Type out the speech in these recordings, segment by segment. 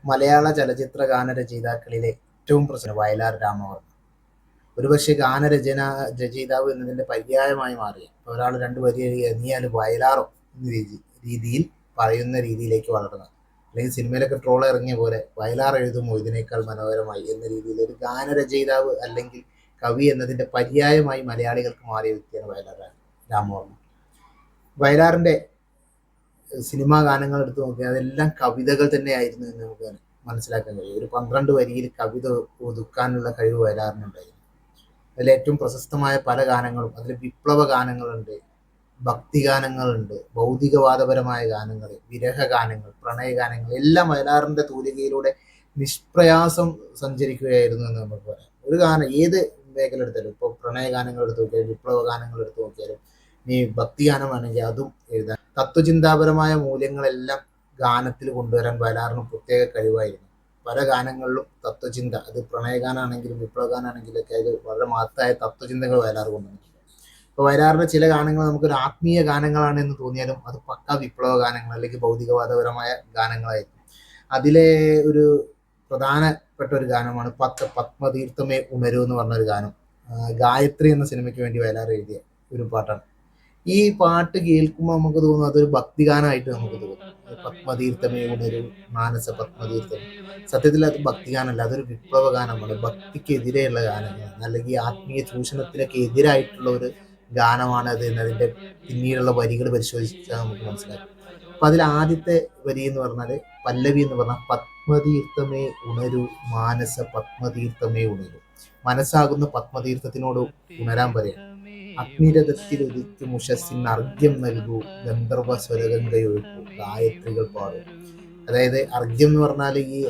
മലയാള ചലച്ചിത്ര ഗാനരചയിതാക്കളിലെ ഏറ്റവും പ്രസിദ്ധ വയലാർ രാമവർമ്മ. ഒരുപക്ഷെ രചയിതാവ് എന്നതിന്റെ പര്യായമായി മാറി. ഒരാൾ രണ്ടു വരി എഴുതിയാൽ വയലാറോ എന്ന രീതിയിൽ പറയുന്ന രീതിയിലേക്ക് വളർന്നു. അല്ലെങ്കിൽ സിനിമയിലൊക്കെ ട്രോൾ ഇറങ്ങിയ പോലെ വയലാർ എഴുതുമോ ഇതിനേക്കാൾ മനോഹരമായി എന്ന രീതിയിൽ ഒരു ഗാനരചയിതാവ് അല്ലെങ്കിൽ കവി എന്നതിന്റെ പര്യായമായി മലയാളികൾക്ക് മാറിയ വ്യക്തിയാണ് വയലാർ രാമവർമ്മ. വയലാറിന്റെ സിനിമാ ഗാനങ്ങൾ എടുത്ത് നോക്കിയാൽ അതെല്ലാം കവിതകൾ തന്നെയായിരുന്നു എന്ന് നമുക്ക് മനസ്സിലാക്കാൻ കഴിയും. ഒരു 12 വരിയിൽ കവിത ഒതുക്കാനുള്ള കഴിവ് വയലാറിനുണ്ടായിരുന്നു. അതിൽ ഏറ്റവും പ്രശസ്തമായ പല ഗാനങ്ങളും, അതിൽ വിപ്ലവ ഗാനങ്ങളുണ്ട്, ഭക്തി ഗാനങ്ങളുണ്ട്, ഭൗതികവാദപരമായ ഗാനങ്ങൾ, വിരഹ ഗാനങ്ങൾ, പ്രണയഗാനങ്ങൾ എല്ലാം വയലാറിന്റെ തൂലികയിലൂടെ നിഷ്പ്രയാസം സഞ്ചരിക്കുകയായിരുന്നു എന്ന് നമുക്ക് പറയാം. ഒരു ഗാനം ഏത് മേഖല എടുത്താലും, ഇപ്പോൾ പ്രണയഗാനങ്ങൾ എടുത്തു നോക്കിയാലും, വിപ്ലവ ഗാനങ്ങൾ എടുത്തു നോക്കിയാലും, ഇനി ഭക്തി ഗാനമാണെങ്കിൽ അതും എഴുതാൻ, തത്വചിന്താപരമായ മൂല്യങ്ങളെല്ലാം ഗാനത്തിൽ കൊണ്ടുവരാൻ വയലാറിന് പ്രത്യേക കഴിവായിരുന്നു. പല ഗാനങ്ങളിലും തത്വചിന്ത, അത് പ്രണയഗാനാണെങ്കിലും വിപ്ലവ ഗാനാണെങ്കിലും ഒക്കെ അത് വളരെ മഹത്തായ തത്വചിന്തകൾ വയലാർ കൊണ്ടുവന്നിട്ടുണ്ട്. ഇപ്പോൾ വയലാറിന്റെ ചില ഗാനങ്ങൾ നമുക്കൊരു ആത്മീയ ഗാനങ്ങളാണ് എന്ന് തോന്നിയാലും അത് പക്ക വിപ്ലവ ഗാനങ്ങൾ അല്ലെങ്കിൽ ഭൗതികവാദപരമായ ഗാനങ്ങളായിരുന്നു. അതിലെ ഒരു പ്രധാനപ്പെട്ട ഒരു ഗാനമാണ് പത്മതീർത്ഥമേ ഉണരൂ എന്ന് പറഞ്ഞൊരു ഗാനം. ഗായത്രി എന്ന സിനിമയ്ക്ക് വേണ്ടി വയലാർ എഴുതിയ ഒരു പാട്ടാണ്. ഈ പാട്ട് കേൾക്കുമ്പോൾ നമുക്ക് തോന്നും അതൊരു ഭക്തിഗാനമായിട്ട് നമുക്ക് തോന്നും. പത്മതീർത്ഥമേ ഉണരൂ, മാനസ പത്മതീർത്ഥം. സത്യത്തിൽ അത് ഭക്തിഗാനമല്ല, അതൊരു വിപ്ലവ ഗാനമാണ്. ഭക്തിക്കെതിരെയുള്ള ഗാനമാണ്, അല്ലെങ്കിൽ ആത്മീയ ചൂഷണത്തിനൊക്കെ എതിരായിട്ടുള്ള ഒരു ഗാനമാണ് അത് എന്നതിന്റെ പിന്നീടുള്ള വരികൾ പരിശോധിച്ചാൽ നമുക്ക് മനസ്സിലാക്കും. അപ്പൊ അതിൽ ആദ്യത്തെ വരി എന്ന് പറഞ്ഞാല്, പല്ലവി എന്ന് പറഞ്ഞാൽ പത്മതീർത്ഥമേ ഉണരൂ, മാനസ പത്മതീർത്ഥമേ ഉണരൂ. മനസ്സാകുന്ന പത്മതീർത്ഥത്തിനോട് ഉണരാൻ പറയാം. അഗ്നിരഥത്തിൽ ഉദിക്കും ഉഷസ്സിന് അർഘ്യം നൽകൂ, ഗന്ധർവ സ്വരഗംഗയൊഴുക്കൂ, ഗായത്രികൾ പാടും. അതായത് അർഘ്യം എന്ന് പറഞ്ഞാൽ ഈ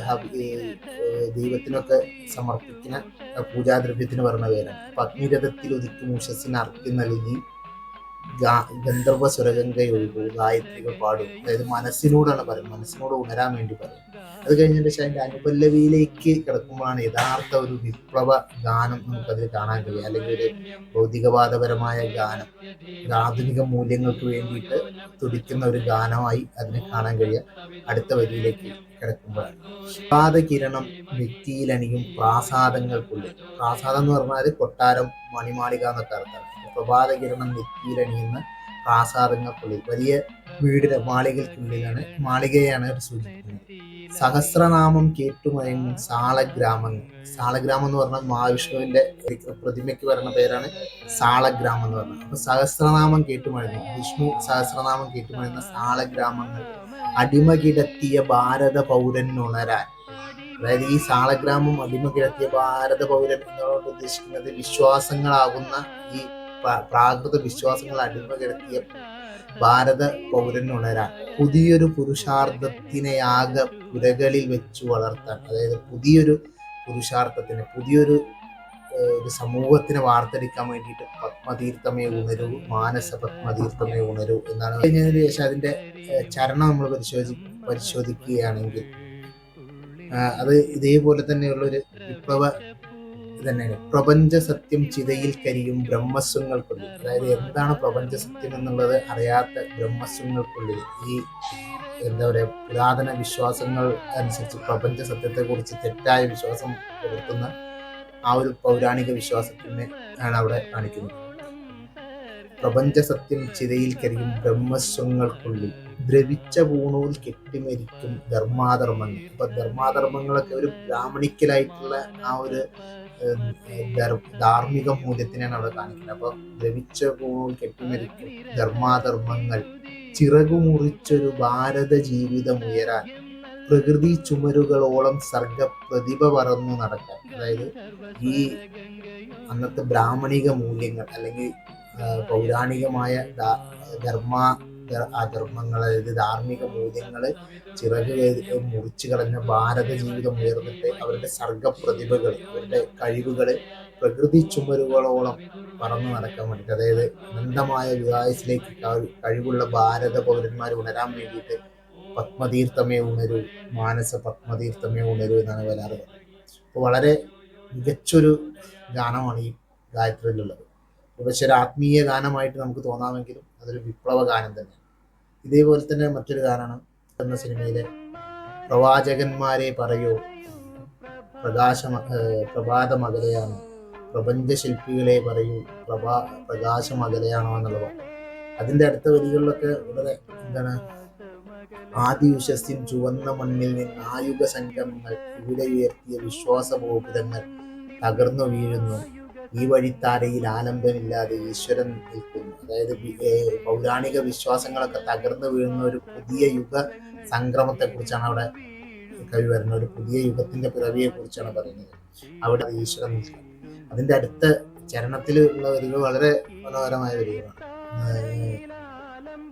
ദൈവത്തിനൊക്കെ സമർപ്പിക്കുന്ന പൂജാദ്രവ്യത്തിന് പറഞ്ഞ പേരാണ്. അപ്പൊ അഗ്നിരഥത്തിൽ ഉദിക്കും ഉഷസ്സിന് അർഘ്യം നൽകി ഗന്ധർവ സ്വരഗംഗയൊഴുകൂ, ഗായത്രികൾ പാടും. അതായത് മനസ്സിനോടാണ് പറയുന്നത്, മനസ്സിനോട് ഉണരാൻ വേണ്ടി പറയും. അത് കഴിഞ്ഞിട്ട് അതിന്റെ അനുപല്ലവിയിലേക്ക് കിടക്കുമ്പോഴാണ് യഥാർത്ഥ ഒരു വിപ്ലവ ഗാനം നമുക്കതിൽ കാണാൻ കഴിയും, അല്ലെങ്കിൽ ഒരു ഭൗതികവാദപരമായ ഗാനം, ഒരു ആധുനിക മൂല്യങ്ങൾക്ക് വേണ്ടിയിട്ട് തുടിക്കുന്ന ഒരു ഗാനമായി അതിനെ കാണാൻ കഴിയുക അടുത്ത വരിയിലേക്ക് കിടക്കുമ്പോഴാണ്. പ്രഭാതകിരണം നെറ്റിയിലണിയും പ്രാസാദങ്ങൾക്കുള്ളിൽ. പ്രാസാദം എന്ന് പറഞ്ഞാൽ കൊട്ടാരം, മണിമാളിക എന്നൊക്കെ അർത്ഥമാണ്. പ്രഭാതകിരണം നെറ്റിയിലണിയുന്ന പ്രാസാദങ്ങൾക്കുള്ളിൽ, വലിയ വീടിന്റെ മാളികൾക്കുള്ളിലാണ്, മാളികയാണ് സൂചിപ്പിക്കുന്നത്. സഹസ്രനാമം കേട്ടുമയങ്ങും സാളഗ്രാമങ്ങൾ. സാളഗ്രാമം എന്ന് പറഞ്ഞാൽ മഹാവിഷ്ണുവിന്റെ പ്രതിമയ്ക്ക് പറയുന്ന പേരാണ് സാളഗ്രാമം എന്ന് പറഞ്ഞത്. അപ്പൊ സഹസ്രനാമം കേട്ടുമയങ്ങും, വിഷ്ണു സഹസ്രനാമം കേട്ടുമയങ്ങുന്ന സാളഗ്രാമങ്ങൾ അടിമ കിടത്തിയ ഭാരത പൗരൻ ഉണരാൻ. അതായത് ഈ സാളഗ്രാമം അടിമ കിടത്തിയ ഭാരത പൗരൻ എന്നോട് ഉദ്ദേശിക്കുന്നത് വിശ്വാസങ്ങളാകുന്ന ഈ പ്രാകൃത വിശ്വാസങ്ങൾ അടിമ കിടത്തിയ ഭാരത പൗരൻ ഉണരാൻ, പുതിയൊരു പുരുഷാർത്ഥത്തിനെയാകെ പുരകളിൽ വെച്ചു വളർത്താൻ. അതായത് പുതിയൊരു പുരുഷാർത്ഥത്തിന്, പുതിയൊരു ഒരു സമൂഹത്തിനെ വാർത്തെടുക്കാൻ വേണ്ടിയിട്ട് പത്മതീർത്ഥമേ ഉണരൂ, മാനസ പത്മതീർത്ഥമേ ഉണരൂ എന്നാണ്. കഴിഞ്ഞതിന് ശേഷം അതിന്റെ ചരണം നമ്മൾ പരിശോധിക്കുകയാണെങ്കിൽ അത് ഇതേപോലെ തന്നെയുള്ള ഒരു വിപ്ലവ തന്നെയാണ്. പ്രപഞ്ച സത്യം ചിതയിൽ കരിയും ബ്രഹ്മസ്വങ്ങൾക്കുള്ളിൽ. അതായത് എന്താണ് പ്രപഞ്ച സത്യം എന്നുള്ളത് അറിയാത്ത ബ്രഹ്മസ്വങ്ങൾക്കുള്ളിൽ, ഈ എന്താ പറയുക, പുരാതന വിശ്വാസങ്ങൾ അനുസരിച്ച് പ്രപഞ്ച സത്യത്തെ കുറിച്ച് തെറ്റായ വിശ്വാസം പുലർത്തുന്ന ആ ഒരു പൗരാണിക വിശ്വാസത്തിനെ ആണ് അവിടെ കാണിക്കുന്നത്. പ്രപഞ്ച സത്യം ചിതയിൽ കരിയും ബ്രഹ്മസ്വങ്ങൾക്കുള്ളിൽ ദ്രവിച്ച പൂണൂൽ കെട്ടിമരിക്കും ധർമാധർമ്മങ്ങൾ. അപ്പൊ ധർമാധർമ്മങ്ങളൊക്കെ ഒരു ബ്രാഹ്മണിക്കലായിട്ടുള്ള ആ ഒരു ധാർമ്മിക മൂല്യത്തിനാണ് അവിടെ കാണിക്കുന്നത്. അപ്പൊ ദ്രവിച്ച പൂണൂൽ കെട്ടിമരിക്കും ധർമാധർമ്മങ്ങൾ, ചിറകുമുറിച്ചൊരു ഭാരത ജീവിതം ഉയരാൻ, പ്രകൃതി ചുമരുകളോളം സർഗ പ്രതിഭ പറന്നു നടക്കാൻ. അതായത് ഈ അന്നത്തെ ബ്രാഹ്മണിക മൂല്യങ്ങൾ അല്ലെങ്കിൽ പൗരാണികമായ ധർമ്മങ്ങൾ, അതായത് ധാർമ്മിക മൂല്യങ്ങൾ ചിറക് മുറിച്ചു കളഞ്ഞ ഭാരത ജീവിതം ഉയർന്നിട്ട് അവരുടെ സർഗപ്രതിഭകൾ, അവരുടെ കഴിവുകള് പ്രകൃതി ചുമരുകളോളം പറന്നു നടക്കാൻ വേണ്ടിയിട്ട്, അതായത് അനന്തമായ വികാസത്തിലേക്ക് കഴിവുള്ള ഭാരത പൗരന്മാർ ഉണരാൻ വേണ്ടിയിട്ട് പത്മതീർത്ഥമേ ഉണരൂ, മാനസ പത്മതീർത്ഥമേ ഉണരൂ എന്നാണ് വരാറ്. അപ്പോൾ വളരെ മികച്ചൊരു ഗാനമാണ് ഈ ഗായത്രിയിലുള്ളത്. പക്ഷെ ഒരു ആത്മീയ ഗാനമായിട്ട് നമുക്ക് തോന്നാമെങ്കിലും അതൊരു വിപ്ലവ ഗാനം തന്നെയാണ്. ഇതേപോലെ തന്നെ മറ്റൊരു ഗാനമാണ് എന്ന സിനിമയിലെ പ്രവാചകന്മാരെ പറയൂ, പ്രഭാതമകലെയാണോ? പ്രപഞ്ചശില്പികളെ പറയൂ, പ്രകാശമകലെയാണോ എന്നുള്ളതാണ്. അതിന്റെ അടുത്ത വരികളിലൊക്കെ വളരെ എന്താണ്, ആദി ഉഷസ്സിൻ ചുവന്ന മണ്ണിൽ നിന്ന് ആയുഗ സംഗമങ്ങൾ ഇവിടെ ഉയർത്തിയ വിശ്വാസഗോപുരങ്ങൾ തകർന്നു വീഴുന്നു. ഈ വഴിത്താരയിൽ ആലംബമില്ലാതെ ഈശ്വരൻ നിൽക്കുന്നു. അതായത് പൗരാണിക വിശ്വാസങ്ങളൊക്കെ തകർന്നു വീഴുന്ന ഒരു പുതിയ യുഗ സംക്രമത്തെ കുറിച്ചാണ് അവിടെ കവി വരുന്നത്. ഒരു പുതിയ യുഗത്തിന്റെ പിറവിയെ കുറിച്ചാണ് പറയുന്നത്. അവിടെ ഈശ്വരൻ നിൽക്കുന്നു. അതിന്റെ അടുത്ത ചരണത്തിലുള്ള വരികൾ വളരെ മനോഹരമായ വരികളാണ്.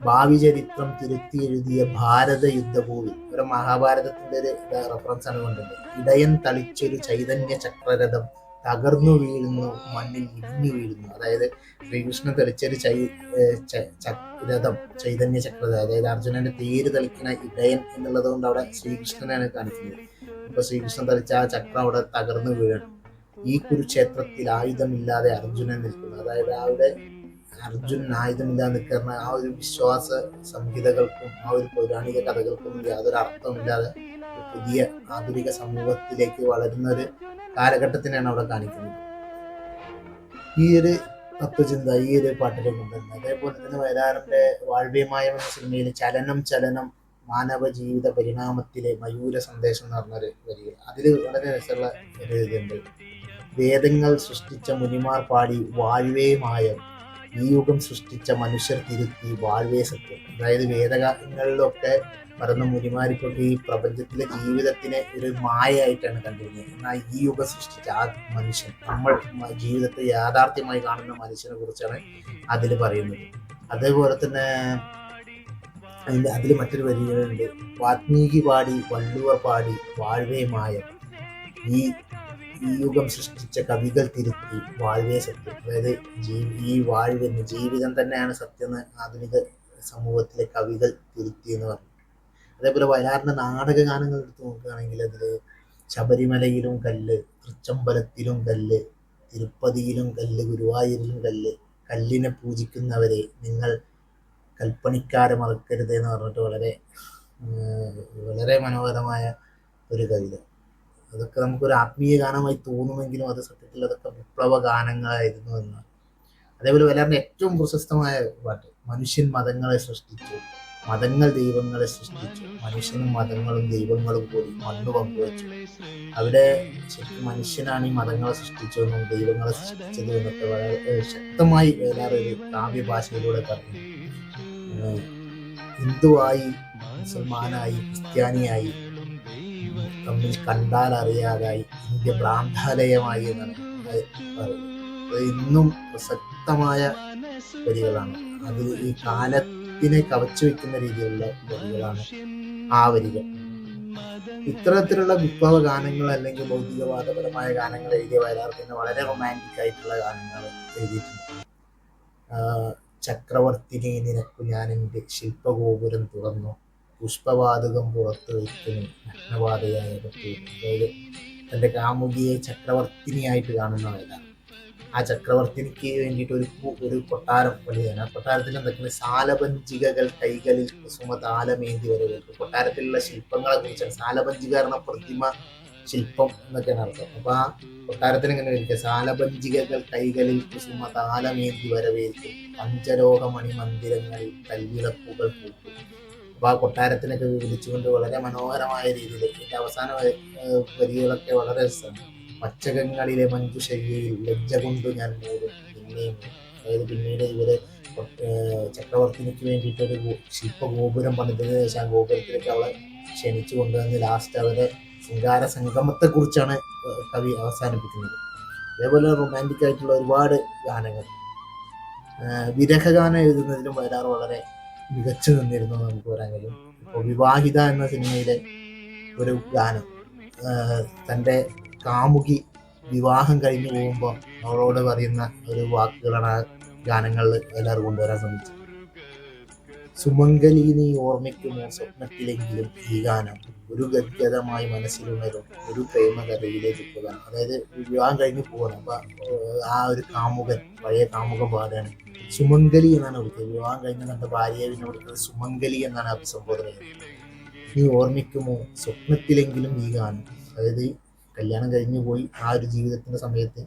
ഭാവി ചരിത്രം തിരുത്തി എഴുതിയ ഭാരത യുദ്ധഭൂവി, ഒരു മഹാഭാരതത്തിന്റെ ഒരു റെഫറൻസ് ആണ് കൊണ്ടത്. ഇടയൻ തളിച്ചൊരു ചൈതന്യ ചക്രരഥം തകർന്നു വീഴുന്നു, മണ്ണിൽ ഇടിഞ്ഞു വീഴുന്നു. അതായത് ശ്രീകൃഷ്ണൻ തെളിച്ചൊരു രഥം, ചൈതന്യ ചക്രരഥം, അതായത് അർജുനന്റെ തേര് തെളിക്കുന്ന ഇടയൻ എന്നുള്ളത് കൊണ്ട് അവിടെ ശ്രീകൃഷ്ണനാണ് കാണിക്കുന്നത്. ഇപ്പൊ ശ്രീകൃഷ്ണൻ തെളിച്ച ആ ചക്രം അവിടെ തകർന്നു വീഴണം. ഈ കുരുക്ഷേത്രത്തിൽ ആയുധമില്ലാതെ അർജുനൻ നിൽക്കുന്നു. അതായത് അവിടെ അർജുനൻ ആയുധമില്ലാതെ നിൽക്കുന്ന ആ ഒരു വിശ്വാസ സംഹിതകൾക്കും ആ ഒരു പൗരാണിക കഥകൾക്കും യാതൊരു അർത്ഥമില്ലാതെ ഒരു പുതിയ ആധുനിക സമൂഹത്തിലേക്ക് വളരുന്ന ഒരു കാലഘട്ടത്തിനാണ് അവിടെ കാണിക്കുന്നത്. ഈ ഒരു തത്വചിന്ത ഈ ഒരു പാട്ടിനെ കൊണ്ടുവരുന്നത്. അതേപോലെ തന്നെ വയലാറിന്റെ വാഴ്വേമായം എന്ന സിനിമയിൽ ചലനം മാനവ ജീവിത പരിണാമത്തിലെ മയൂര സന്ദേശം എന്ന് പറഞ്ഞൊരു വരികൾ, അതിൽ വളരെ രസമുള്ള ഒരു ഇതുണ്ട്. വേദങ്ങൾ സൃഷ്ടിച്ച മുനിമാർ പാടി വാഴ്വേമായം, ഈ യുഗം സൃഷ്ടിച്ച മനുഷ്യർ തിരുത്തി വാഴ്വേ സത്യം. അതായത് വേദങ്ങളിലൊക്കെ പറയുന്ന മുനിമാരിപ്പോൾ ഈ പ്രപഞ്ചത്തിലെ ജീവിതത്തിനെ ഒരു മായയായിട്ടാണ് കണ്ടിരുന്നത്. എന്നാൽ ഈ യുഗം സൃഷ്ടിച്ച ആ മനുഷ്യൻ, നമ്മൾ ജീവിതത്തെ യാഥാർത്ഥ്യമായി കാണുന്ന മനുഷ്യനെ കുറിച്ചാണ് അതിൽ പറയുന്നത്. അതേപോലെ തന്നെ അതിൽ മറ്റൊരു വരികളുണ്ട്. വാത്മീകി പാടി വള്ളുവർ പാടി വാഴ്വേ മായം, ഈ യുഗം സൃഷ്ടിച്ച കവികൾ തിരുത്തി വാഴ്വേ സത്യം. അതായത് ഈ വാഴ്വെന്ന് ജീവിതം തന്നെയാണ് സത്യം എന്ന് ആധുനിക സമൂഹത്തിലെ കവികൾ തിരുത്തി എന്ന് പറഞ്ഞു. അതേപോലെ വയലാറിന്റെ നാടക ഗാനങ്ങൾ എടുത്ത് നോക്കുകയാണെങ്കിൽ അതിൽ ശബരിമലയിലും കല്ല്, തൃച്ചമ്പലത്തിലും കല്ല്, തിരുപ്പതിയിലും കല്ല്, ഗുരുവായൂരിലും കല്ല്, കല്ലിനെ പൂജിക്കുന്നവരെ നിങ്ങൾ കൽപ്പണിക്കാരെ മറക്കരുത് എന്ന് പറഞ്ഞിട്ട് വളരെ വളരെ മനോഹരമായ ഒരു കവിത. അതൊക്കെ നമുക്കൊരു ആത്മീയ ഗാനമായി തോന്നുമെങ്കിലും അത് സത്യത്തിൽ അതൊക്കെ വിപ്ലവ ഗാനങ്ങളായിരുന്നു എന്നാണ്. അതേപോലെ വയലാറിന്റെ ഏറ്റവും പ്രശസ്തമായ പാട്ട്, മനുഷ്യൻ മതങ്ങളെ സൃഷ്ടിച്ചു, മതങ്ങൾ ദൈവങ്ങളെ സൃഷ്ടിച്ചു, മനുഷ്യനും മതങ്ങളും ദൈവങ്ങളും കൂടി മണ്ണ് പങ്കുവച്ചു. അവിടെ ശരിക്കും മനുഷ്യനാണ് ഈ മതങ്ങളെ സൃഷ്ടിച്ചതെന്നും ദൈവങ്ങളെ സൃഷ്ടിച്ചത് എന്നൊക്കെ വളരെ ശക്തമായി വയലാർ ഒരു കാവ്യഭാഷയിലൂടെ പറഞ്ഞു. ഹിന്ദുവായി, മുസൽമാനായി, ക്രിസ്ത്യാനിയായി, തമ്മിൽ കണ്ടാൽ അറിയാതായി, ഇന്ത്യ ഭ്രാന്താലയമായി എന്നാണ് പറയുന്നത്. ഇന്നും പ്രസക്തമായ വരികളാണ്. അത് ഈ കാലത്തിനെ കവച്ചു വെക്കുന്ന രീതിയിലുള്ള വരികളാണ് ആ വരികൾ. ഇത്തരത്തിലുള്ള വിപ്ലവ ഗാനങ്ങൾ അല്ലെങ്കിൽ ഭൗതികവാദപരമായ ഗാനങ്ങൾ എഴുതിയ വയലാർ പിന്നെ വളരെ റൊമാൻറ്റിക് ആയിട്ടുള്ള ഗാനങ്ങൾ എഴുതിയിട്ടുണ്ട്. ചക്രവർത്തിനെ നിനക്കു ഞാൻ എൻ്റെ ശില്പഗോപുരം തുറന്നു, പുഷ്പവാതകം പുറത്തു വയ്ക്കുന്നു നഗ്നപാതയായ പറ്റി. അതായത് തൻ്റെ കാമുകിയെ ചക്രവർത്തിനിയായിട്ട് കാണുന്ന വയലാർ. ആ ചക്രവർത്തിനിക്ക് വേണ്ടിയിട്ട് ഒരു കൊട്ടാരം പണിയാണ്. ആ കൊട്ടാരത്തിൽ എന്തൊക്കെയാണ്, സാലഭഞ്ജികകൾ കൈകളിൽ കുസുമതാലമേന്തി വരവേൽക്കും. കൊട്ടാരത്തിലുള്ള ശില്പങ്ങളെ കുറിച്ചാണ്. സാലഭഞ്ജിക എന്ന പ്രതിമ ശില്പം എന്നൊക്കെയാണ് അർത്ഥം. അപ്പൊ ആ കൊട്ടാരത്തിന് ഇങ്ങനെ വിളിക്കുക, സാലഭഞ്ജികകൾ കൈകളിൽ കുസുമതാലമേന്തി വരവേൽക്കും, പഞ്ചലോകമണി മന്ദിരങ്ങളിൽ കൽവിളക്കുകൾ പൂക്കും. അപ്പൊ ആ കൊട്ടാരത്തിനൊക്കെ വിളിച്ചുകൊണ്ട് വളരെ മനോഹരമായ രീതിയിൽ ഇതിന്റെ അവസാന വരികളൊക്കെ വളരെ രസമാണ്. പച്ചകങ്ങളിലെ മഞ്ജുശയ്യയിൽ ലജ്ജ കൊണ്ട് ഞാൻ മൂടും പിന്നെയും. അതായത് പിന്നീട് ഇവര് ചക്രവർത്തിനിക്ക് വേണ്ടിയിട്ടൊരു ശില്പഗോപുരം പണിതതിനു ശേഷം ആ ഗോപുരത്തിലേക്ക് അവളെ ക്ഷണിച്ചു കൊണ്ടുവന്ന് ലാസ്റ്റ് അവരെ ശൃംഗാര സംഗമത്തെ കുറിച്ചാണ് കവി അവസാനിപ്പിക്കുന്നത്. അതേപോലെ റൊമാൻറ്റിക് ആയിട്ടുള്ള ഒരുപാട് ഗാനങ്ങൾ. വിരഹഗാനം എഴുതുന്നതിലും വയലാർ വളരെ മികച്ചു നിന്നിരുന്നു നമുക്ക് പറയാൻ കഴിയും. ഇപ്പോൾ വിവാഹിത എന്ന സിനിമയിലെ ഒരു ഗാനം, തൻ്റെ കാമുകി വിവാഹം കഴിഞ്ഞു പോകുമ്പോൾ അവളോട് പറയുന്ന ഒരു വാക്കുകളാണ് ആ ഗാനങ്ങളിൽ എല്ലാവരും കൊണ്ടുവരാൻ ശ്രമിച്ചത്. സുമംഗലി നീ ഓർമ്മിക്കുമോ സ്വപ്നത്തിലെങ്കിലും ഈ ഗാനം ഒരു ഗദ്ഗതമായി മനസ്സിലുണരും ഒരു പ്രേമകഥയിലേക്ക് പോകാൻ. അതായത് വിവാഹം കഴിഞ്ഞ് പോകണം. അപ്പൊ ആ ഒരു കാമുകൻ, പഴയ കാമുകൻ പാടാണ്. സുമംഗലി എന്നാണ് വിളിക്കുന്നത്. വിവാഹം കഴിഞ്ഞ തന്റെ ഭാര്യയെ പിന്നെ വിളിക്കുന്നത് സുമംഗലി എന്നാണ് അഭിസംബോധന ചെയ്യുന്നത്. നീ ഓർമ്മിക്കുമോ സ്വപ്നത്തിലെങ്കിലും ഈ ഗാനം. അതായത് കല്യാണം കഴിഞ്ഞു പോയി ആ ഒരു ജീവിതത്തിന്റെ സമയത്ത്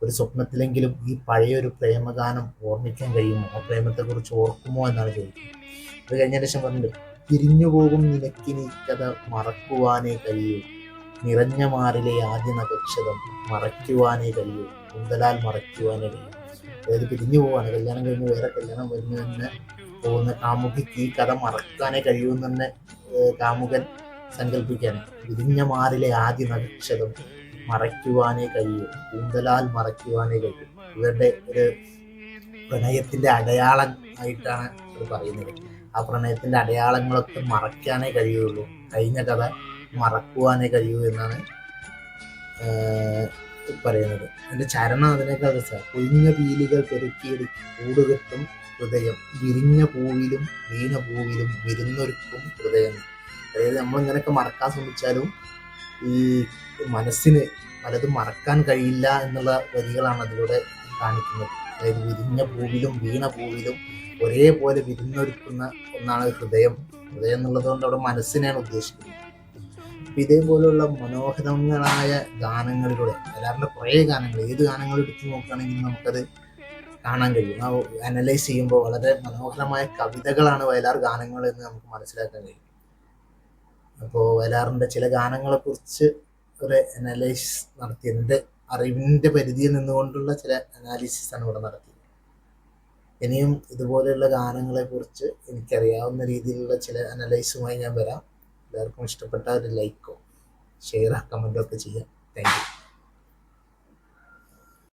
ഒരു സ്വപ്നത്തിലെങ്കിലും ഈ പഴയൊരു പ്രേമഗാനം ഓർമ്മിക്കാൻ കഴിയുമോ, ആ പ്രേമത്തെക്കുറിച്ച് ഓർക്കുമോ എന്നാണ് ചോദിക്കുന്നത്. അത് കഴിഞ്ഞ ശേഷം പറഞ്ഞിട്ട് പിരിഞ്ഞു പോകും നിനക്കിനി കഥ മറക്കുവാനേ കഴിയൂ, നിറഞ്ഞ മാറിലെ ആദ്യ നക്ഷതം മറയ്ക്കുവാനേ കഴിയൂ, കുന്തലാൽ മറയ്ക്കുവാനേ കഴിയൂ. അതായത് പിരിഞ്ഞു പോവാണ്, കല്യാണം കഴിഞ്ഞ് വേറെ കല്യാണം വരുന്ന തന്നെ പോകുന്ന കാമുകിക്ക് ഈ കഥ മറക്കാനേ കഴിയുമെന്ന് തന്നെ കാമുകൻ സങ്കല്പിക്കുകയാണ്. വിരിഞ്ഞ മാറിലെ ആദ്യ നക്ഷതം മറയ്ക്കുവാനേ കഴിയൂ, കൂന്തലാൽ മറയ്ക്കുവാനേ കഴിയൂ. ഇവരുടെ ഒരു പ്രണയത്തിന്റെ അടയാളം ആയിട്ടാണ് ഇത് പറയുന്നത്. ആ പ്രണയത്തിന്റെ അടയാളങ്ങളൊക്കെ മറയ്ക്കാനേ കഴിയുള്ളൂ, കഴിഞ്ഞ കഥ മറക്കുവാനേ കഴിയൂ എന്നാണ് പറയുന്നത്. അതിന്റെ ചരണം അതിനേക്കാൾ രസമാണ്. കൊഴിഞ്ഞ പീലികൾ പെരുക്കിയെടുക്കും കൂടുകെട്ടും ഹൃദയം, വിരിഞ്ഞ പൂവിലും വീണ പൂവിലും വിരുന്നൊരുക്കും ഹൃദയം. അതായത് നമ്മളിങ്ങനെയൊക്കെ മറക്കാൻ ശ്രമിച്ചാലും ഈ മനസ്സിന് പലതും മറക്കാൻ കഴിയില്ല എന്നുള്ള വരികളാണ് അതിലൂടെ കാണിക്കുന്നത്. അതായത് വിരിഞ്ഞ പൂവിലും വീണ പൂവിലും ഒരേപോലെ വിരുന്നൊരുക്കുന്ന ഒന്നാണ് ഹൃദയം. ഹൃദയം എന്നുള്ളത് കൊണ്ട് അവിടെ മനസ്സിനെയാണ് ഉദ്ദേശിക്കുന്നത്. അപ്പൊ ഇതേപോലെയുള്ള മനോഹരങ്ങളായ ഗാനങ്ങളിലൂടെ വയലാറിന്റെ കുറേ ഗാനങ്ങൾ, ഏത് ഗാനങ്ങൾ എടുത്തു നോക്കുകയാണെങ്കിലും നമുക്കത് കാണാൻ കഴിയും. ആ അനലൈസ് ചെയ്യുമ്പോൾ വളരെ മനോഹരമായ കവിതകളാണ് വയലാർ ഗാനങ്ങൾ എന്ന് നമുക്ക് മനസ്സിലാക്കാൻ കഴിയും. അപ്പോൾ വയലാറിന്റെ ചില ഗാനങ്ങളെ കുറിച്ച് ഒരു അനലൈസ് നടത്തി, എൻ്റെ അറിവിന്റെ പരിധിയിൽ നിന്നുകൊണ്ടുള്ള ചില അനാലിസിസ് ആണ് ഇവിടെ നടത്തിയത്. ഇനിയും ഇതുപോലെയുള്ള ഗാനങ്ങളെ കുറിച്ച് എനിക്കറിയാവുന്ന രീതിയിലുള്ള ചില അനലൈസുമായി ഞാൻ വരാം. എല്ലാവർക്കും ഇഷ്ടപ്പെട്ട ഒരു ലൈക്കോ ഷെയറോ കമൻറ്റോ ഒക്കെ ചെയ്യാം. Thank you.